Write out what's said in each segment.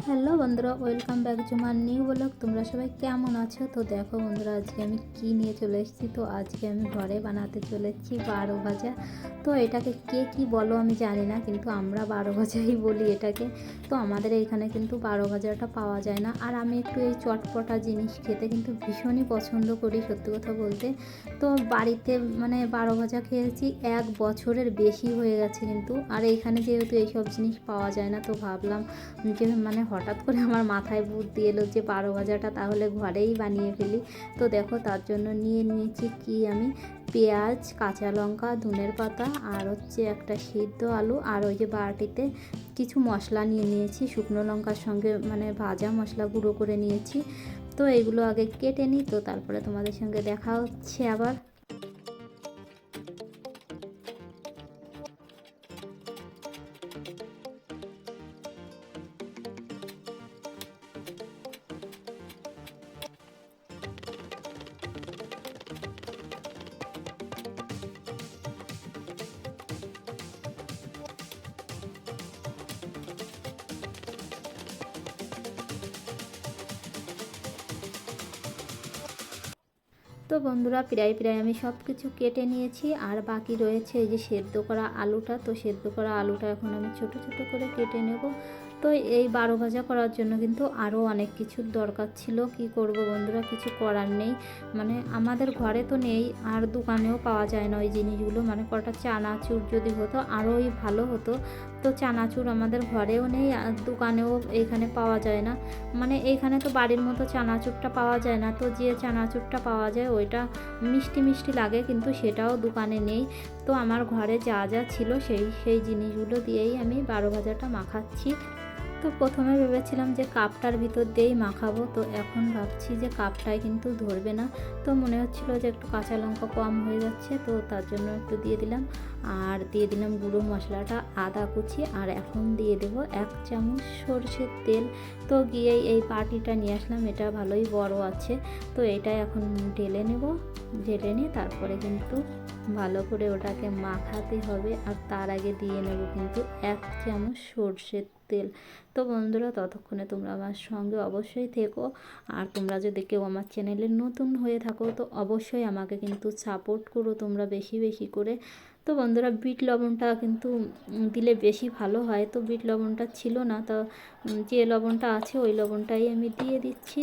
Hello বন্ধুরা, welcome back to my new blog. তোমরা সবাই কেমন আছো? তো দেখো বন্ধুরা, আজকে আমি কি নিয়ে চলে এসেছি। তো আজকে আমি ঘরে বানাতে চলে এসেছি বারো ভাজা। তো এটাকে কে কি বলো আমি জানি না, কিন্তু আমরা বারো ভাজাই বলি এটাকে। তো আমাদের এইখানে কিন্তু বারো ভাজাটা পাওয়া যায় না। আর আমি একটু এই চটপটা জিনিস খেতে কিন্তু ভীষণই পছন্দ করি, সত্যি কথা বলতে। তো বাড়িতে মানে বারো ভাজা খেয়েছি 1 বছরের বেশি হয়ে গেছে কিন্তু। আর এইখানে যেহেতু এইসব জিনিস পাওয়া যায় না, তো ভাবলাম যে মানে হঠাৎ করে আমার মাথায় বুদ্ধি এলো যে বারো ভাজাটা তাহলে ঘরেই বানিয়ে ফেলি। তো দেখো, তার জন্য নিয়ে নিয়েছি কি আমি পেঁয়াজ, কাঁচা লঙ্কা, ধনের পাতা, আর হচ্ছে একটা সিদ্ধ আলু, আর ওই যে বাটিতে কিছু মশলা নিয়ে নিয়েছি, শুকনো লঙ্কার সঙ্গে মানে ভাজা মশলা গুঁড়ো করে নিয়েছি। তো এইগুলো আগে কেটে নিই, তো তারপরে তোমাদের সঙ্গে দেখা হচ্ছে আবার। তো বন্ধুরা, প্রায় আমি সব কিছু কেটে নিয়েছি, আর বাকি রয়েছে এই যে সেদ্ধ করা আলুটা। তো সেদ্ধ করা আলুটা এখন আমি ছোট ছোট করে কেটে নেব। তো এই বারো ভাজা করার জন্য কিন্তু আরও অনেক কিছুর দরকার ছিল। কি করব বন্ধুরা, কিছু করার নেই। মানে আমাদের ঘরে তো নেই, আর দোকানেও পাওয়া যায় না ওই জিনিসগুলো। মানে কটা চানাচুর যদি হতো আরোই ভালো হতো। তো চানাচুর আমাদের ঘরেও নেই, আর দোকানেও এইখানে পাওয়া যায় না। মানে এইখানে তো বাড়ির মতো চানাচুরটা পাওয়া যায় না। তো যে চানাচুরটা পাওয়া যায় ওইটা মিষ্টি মিষ্টি লাগে, কিন্তু সেটাও দোকানে নেই। তো আমার ঘরে যা যা ছিল সেই জিনিসগুলো দিয়েই আমি বারো ভাজাটা মাখাচ্ছি। তো প্রথমে ভেবেছিলাম যে কাপটার ভিতর দিয়েই মাখাবো, তো এখন ভাবছি যে কাপটায় কিন্তু ধরবে না। তো মনে হচ্ছিল যে একটু কাঁচা লঙ্কা কম হয়ে যাচ্ছে, তো তার জন্য একটু দিয়ে দিলাম। আর দিয়ে দিলাম গুঁড়ো মশলাটা, আদা কুচি, আর এখন দিয়ে দেবো 1 চামচ সরষের তেল। তো গিয়েই এই বাটিটা নিয়ে আসলাম, এটা ভালোই বড় আছে। তো এটা এখন ঢেলে নেব। ঢেলে নিয়ে তারপরে কিন্তু ভালো করে ওটাকে মাখাতে হবে। আর তার আগে দিয়ে নেব কিন্তু 1 চামচ সরষের তেল। তো বন্ধুরা, ততক্ষণে তোমরা আমার সঙ্গে অবশ্যই থেকো। আর তোমরা যদি কেউ আমার চ্যানেলে নতুন হয়ে থাকো, তো অবশ্যই আমাকে কিন্তু সাপোর্ট করো তোমরা বেশি বেশি করে। তো বন্ধুরা, বিট লবণটা কিন্তু দিলে বেশি ভালো হয়। তো বিট লবণটা ছিল না, তো যে লবণটা আছে ওই লবণটাই আমি দিয়ে দিচ্ছি।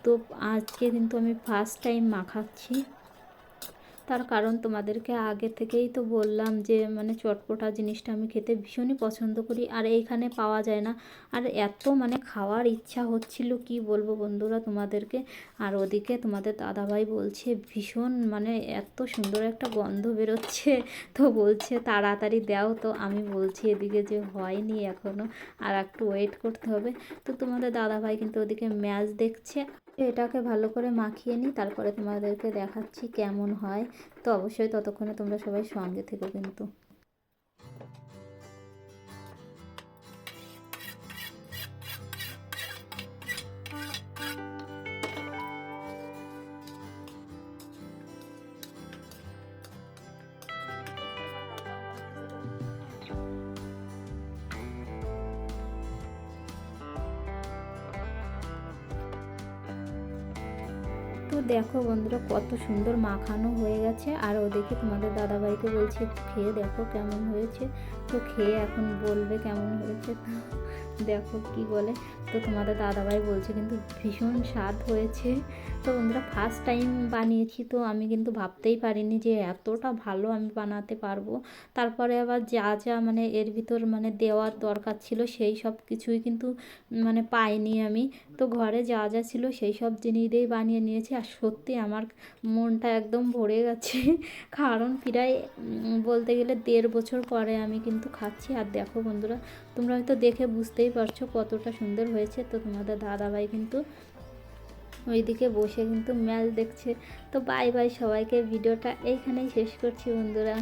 তো আজকে কিন্তু আমি ফার্স্ট টাইম মাখাচ্ছি। তার কারণ তোমাদেরকে আগে থেকেই তো বললাম যে মানে চটপটা জিনিসটা আমি খেতে ভীষণই পছন্দ করি, আর এইখানে পাওয়া যায় না। আর এত মানে খাওয়ার ইচ্ছা হচ্ছিল কি বলবো বন্ধুরা তোমাদেরকে। আর ওদিকে তোমাদের দাদাভাই বলছে ভীষণ মানে এত সুন্দর একটা গন্ধ বেরোচ্ছে, তো বলছে তাড়াতাড়ি দাও। তো আমি বলছি এদিকে যে হয়নি এখনও, আর একটু ওয়েট করতে হবে। তো তোমাদের দাদাভাই কিন্তু ওদিকে ম্যাচ দেখছে। এটাকে ভালো করে মাখিয়ে নিই, তারপরে তোমাদেরকে দেখাচ্ছি কেমন হয়। তো অবশ্যই ততক্ষণে তোমরা সবাই সঙ্গে থেকো কিন্তু। তো দেখো বন্ধুরা, কত সুন্দর মাখানো হয়ে গেছে। আর ওদিকে তোমাদের দাদাভাইকে বলছি একটু খেয়ে দেখো কেমন হয়েছে। তো খেয়ে এখন বলবে কেমন হয়েছে। তো দেখো কি বলে। তো তোমাদের দাদাভাই বলছে কিন্তু ভীষণ স্বাদ হয়েছে। তো বন্ধুরা, ফার্স্ট টাইম বানিয়েছি, তো আমি কিন্তু ভাবতেই পারিনি যে এতটা ভালো আমি বানাতে পারবো। তারপরে আবার যা যা মানে এর ভিতর মানে দেওয়ার দরকার ছিল সেই সব কিছুই কিন্তু মানে পাইনি আমি। তো ঘরে যা যা ছিল সেই সব জিনিস দিয়েই বানিয়ে নিয়েছি। আর সত্যি আমার মনটা একদম ভরে গেছে। কারণ প্রায় বলতে গেলে 1.5 বছর পরে আমি কিন্তু খাচ্ছি। আর দেখো বন্ধুরা, তোমরা হয়তো দেখে বুঝতেই পারছো কতটা সুন্দর হয়েছে। তো তোমাদের দাদাভাই কিন্তু ওইদিকে বসে কিন্তু ম্যাচ দেখছে। তো বাই বাই সবাইকে, ভিডিওটা এইখানেই শেষ করছি বন্ধুরা।